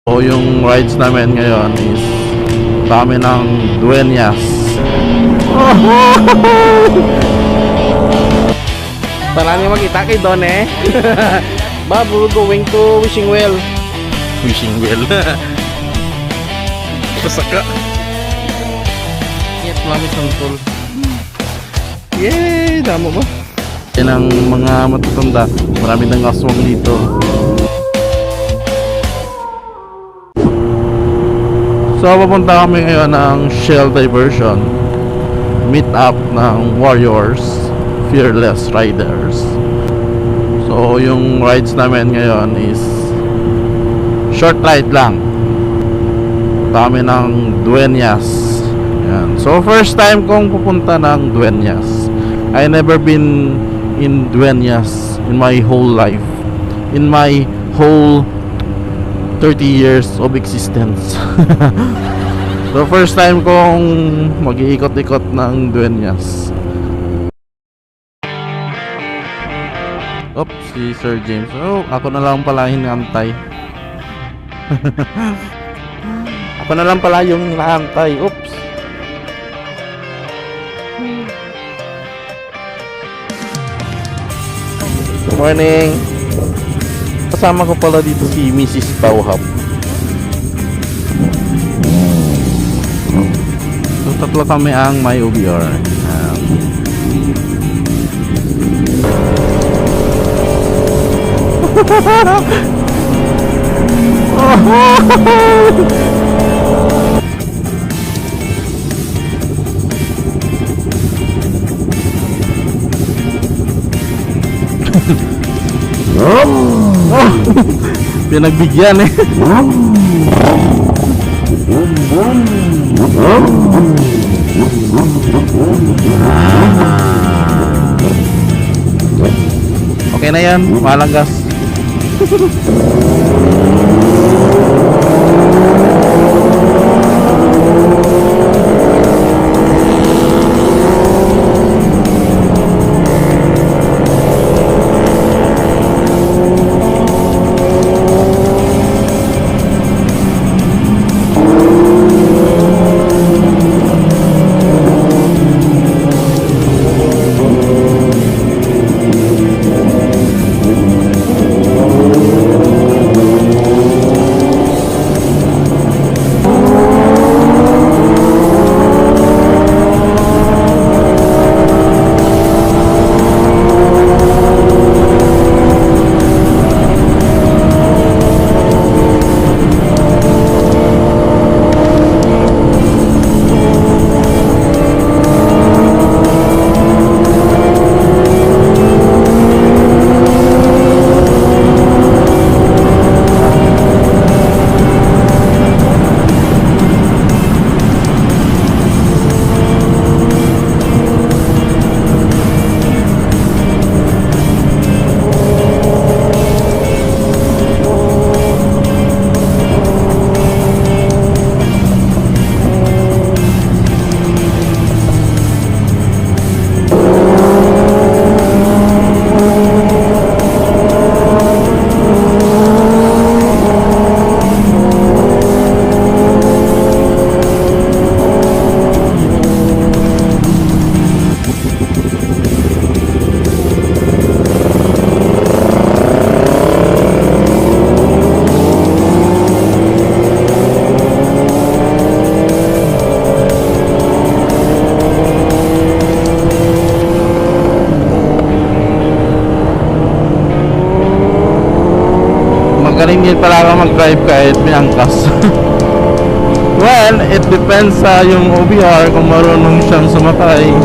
So yung rides namin ngayon is dami ng dueñas. Parang makita kay Don eh. Babu going to Wishing Well. Wishing Well. Pasaka. Yes, mami sangkol. Yay! Damo ba? Yan ang mga matatanda. Marami ng aswang dito. So papunta kami ngayon ng Shell Diversion. Meet up ng Warriors, Fearless Riders. So yung rides namin ngayon is short ride lang. Dami ng dueñas. Yan. So first time kong pupunta ng dueñas. I never been in dueñas in my whole life. In my whole 30 years of existence. So first time kong mag-iikot-ikot ng dueñas. Oops, si Sir James. Oh, ako na lang pala hinantay. Ako na lang pala yung hinantay. Oops. Good morning. Kasama ko pala dito si Mrs. Bauhab. So tatlo kami ang may OBR. Pinagbigyan eh. Okay na yan, malanggas. Magaling din pala ako mag-drive kahit may angkas. Well, it depends sa yung OBR kung marunong siyang sumakay.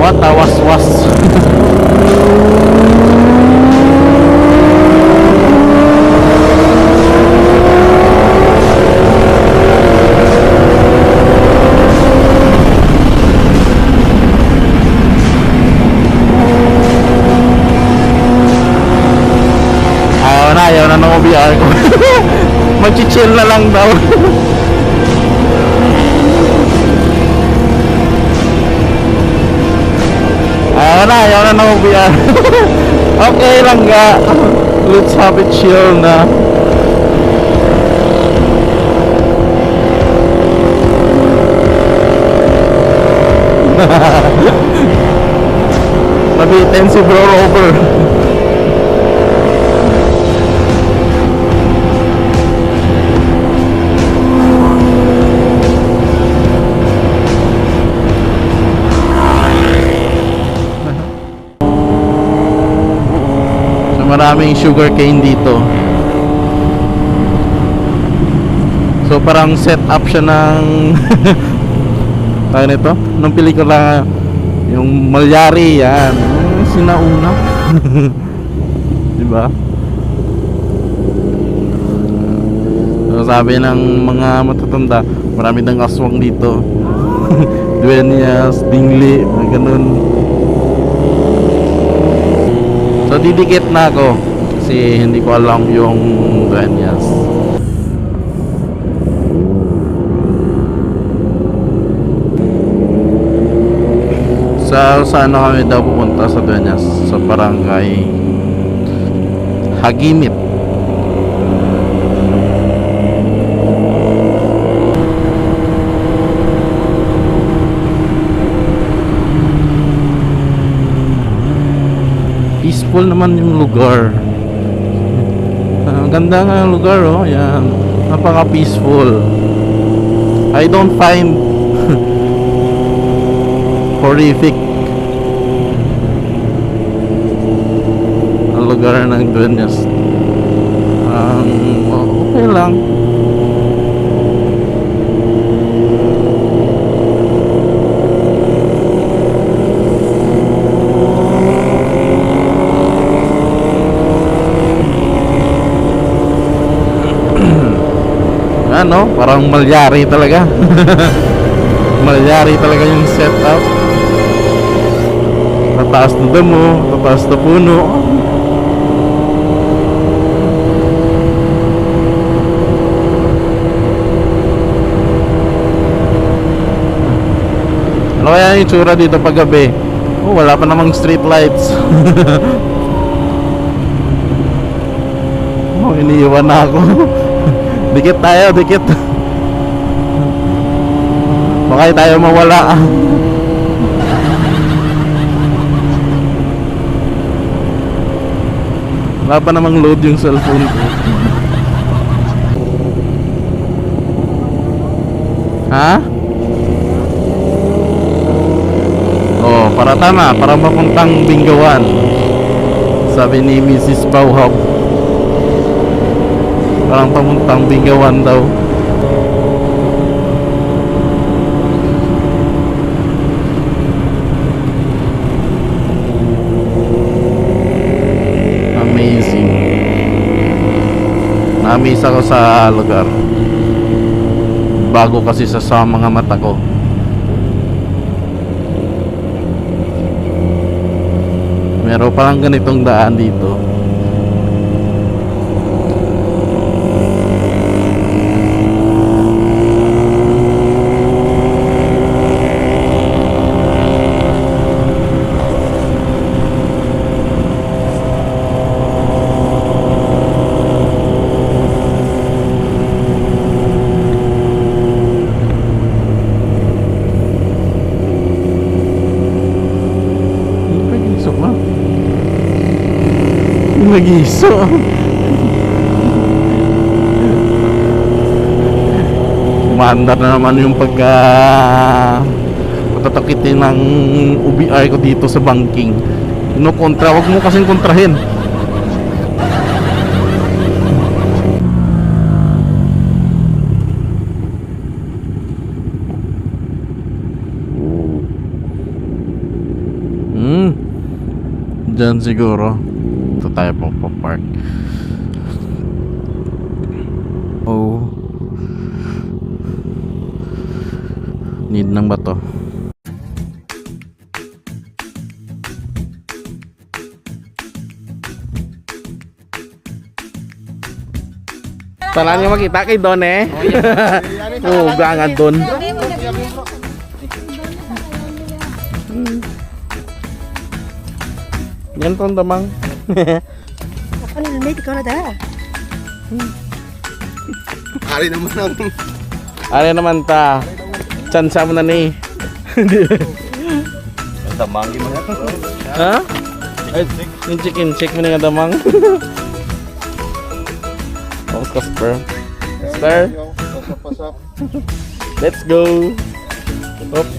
What a was. Ayaw na ng OBR ko. Mag-chill na lang daw. Ayaw na ng OBR. Okay lang ga. Let's have it chill na. Mabitin si bro over. Maraming sugar cane dito. So parang set up siya ng tayo nito nung pelikula yung Malyari yan. Sinauna. Diba? So sabi ng mga matatanda, marami ng aswang dito. Duenyas, dingli, ganun. So didikit na ako kasi hindi ko alam yung Duenyas. Saan na kami daw pupunta sa Duenyas? Sa barangay Hagimit. Peaceful naman yung lugar. Ganda nga yung lugar, oh. Yan. Napaka peaceful. I don't find horrific ang lugar ng Duenyas. Okay lang. Ano, parang Malyari talaga. Malyari talaga yung setup. Tataas na damo, tataas na puno. Ano kaya yung tsura dito pag gabi? Oh, wala pa namang street lights. Oh, iniiwan na ako. Dikit tayo, dikit. Baka tayo mawala. Wala pa namang load yung cellphone ko. Ha? Oh, para tama, para mapuntang Bingawan. Sabi ni Mrs. Bauhop. Parang pamuntang Bingawan daw. Amazing. Na-amaze ako sa lugar. Bago kasi sa mga mata ko. Meron parang ganitong daan dito. Nagiso. Umandar na naman yung patatakitin ng UBR ko dito sa banking. Kontra, wag mo kasing kontrahin. Diyan siguro. Ito tayo park. Oh. Need ng bato. Tala niyo makita kay Don eh. Oh, gangad Don. Yan tong damang. Ano may ikaw na da? Ari naman ang Are naman ta. Chansa mo na ni. damang mo na. Ha? Ay, yung chicken check mo na nga damang. Oh, Casper. Sir, Pasap. let's go. Op.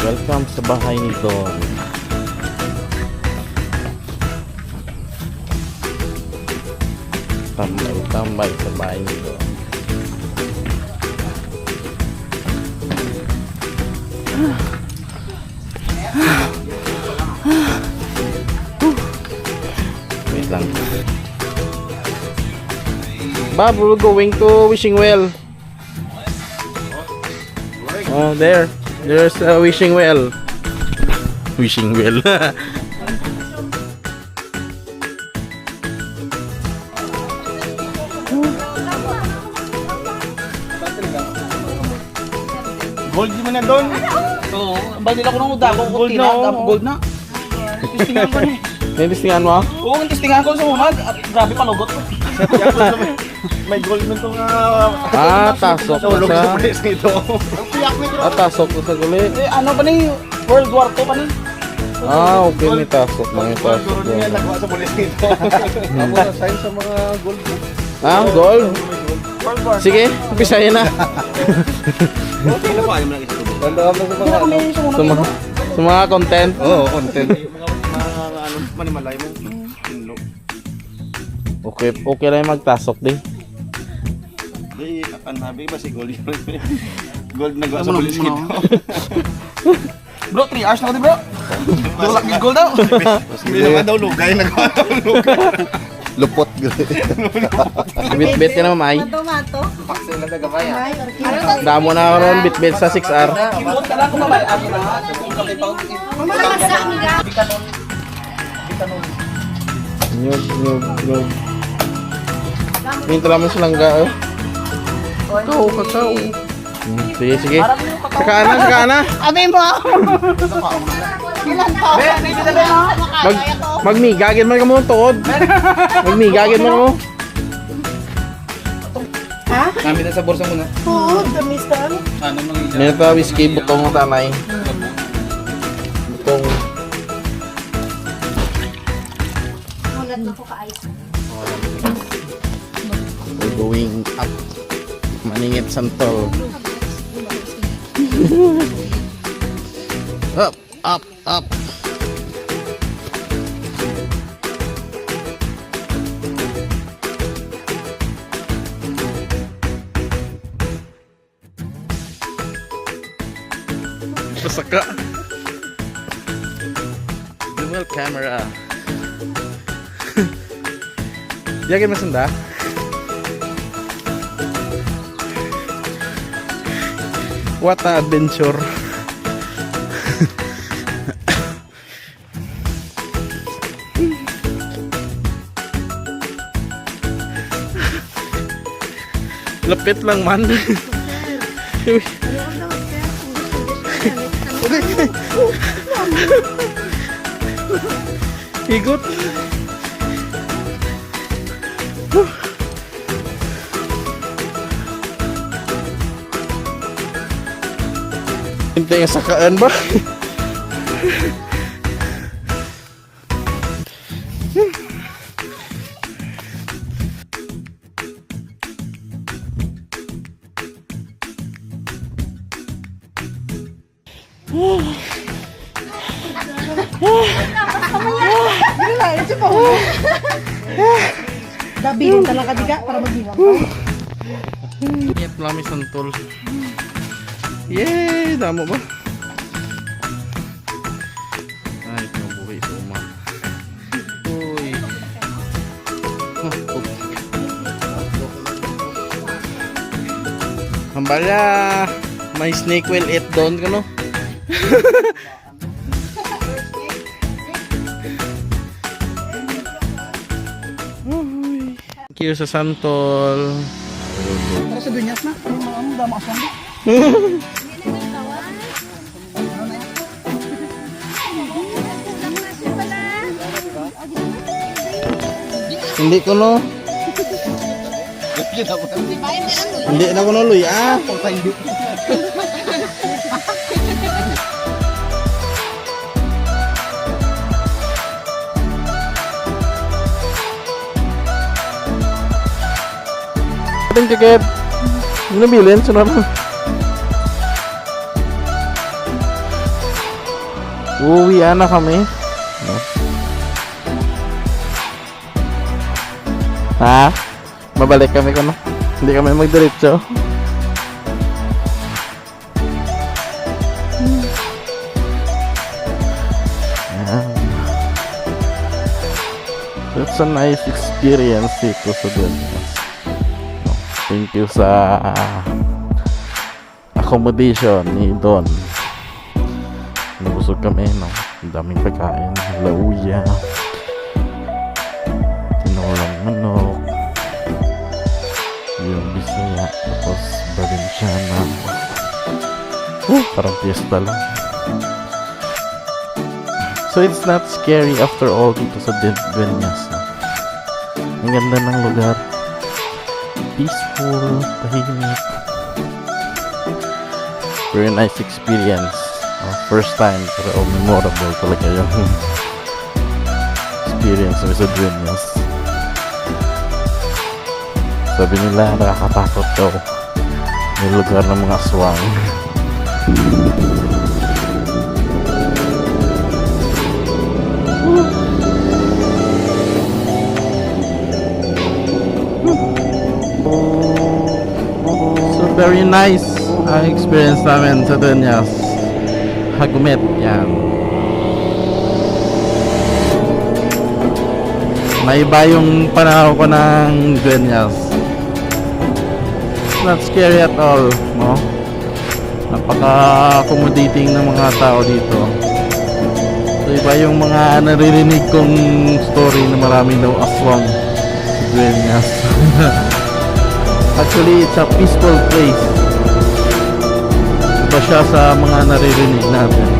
Welcome sa bahay ni Don. Tambay sa bahay ni Don. Wait lang. Bob, we're going to Wishing Well. Oh, there. There's a Wishing Well. Wishing Well. Gold di mo na doon. Oo, bali ko nung uda ko Gold tina, na, oo. gold na. Testingan ko ni. May listingan mo? Oo, ang testingan ko sa unag. Grabe palugot ko. May gold mo itong Tasok tulog sa sa place nito. tasok ko sa guli. Eh, ano pa ni? World War II pa ni? Okay, may tasok. May tasok. Siguro niya nagawa sa police nito. Ako na sign sa mga gold. Gold? World War. Sige, umpisahin na. Okay na pa yung mga isa. Tanda ka sa Hindi mga na kami sumunod. Sa mga content. Oo, content. Mga ano, manimalay mo. Okay lang yung magtasok din. Di, nabi ba si gold yun? Gold nagawa sa police nito. Bro, 3 hours na ko di bro. Dulak ni gold daw. Hindi naman daw lugay, nagawa daw lugay. Lupot. Bit-bit ka na mamay. Tomato. Damo na ron bit-bit sa 6R. Kimot ka lang kung mamay. Ako na. Kung kami pa. Mamalakas sa amiga. Nyug. Minto naman silang ga. Kakao. Sige. Saka na. Abi mo. Ilan to? Magmigagin man ka mo tuod. Magmigagin man mo. Ha? Namin na sa borsa muna. Oo, damis ka. Ano nang Minta whiskey butong ng tanay. Butong. Mulat na ko ka-ice. We're going up. Maningit santol. Up. Pasaka. Dual camera. Yakin masanda? What a adventure. Lapit lang man. Higot. Hintay nga sakaan ba? Dabi, talaga diga para magdiwang. Ingat lami santol. Yay! Damo ba? Ay, kinabuhi ito uma. Uy. Hambala! May snake will eat doon ka no? Thank you sa santol. Para sa dunyas na. Ang dama aswang. Hindi ko no. Hindi na ko no luy ah. Ating tiket. Hindi na bilhin. Sunod na. Uwi na kami. Ha? Mabalik kami ko no? Hindi kami magdiretso. Ayan. That's a nice experience dito sa Dueñas. Thank you sa accommodation ni Don. Nabusog kami no? Ang daming pagkain. Lauya. Tinolang manok. Yung Bisaya. Tapos Valenciana. Parang fiesta lang. So it's not scary after all dito sa Dueñas. No? Ang ganda ng lugar. Peaceful, tahimik. Very nice experience. First time, pero memorable talaga yung experience sa Dueñas. Sabi nila nakakatakot daw yung lugar ng mga aswang. So very nice experience namin sa Dueñas. Hagumet, yan. Naiba yung panahon ko ng Dueñas. It's not scary at all, no? Napaka-accommodating ng mga tao dito. So iba yung mga naririnig kong story na marami daw aswang sa Dueñas. Actually, it's a peaceful place. Iba siya sa mga naririnig natin.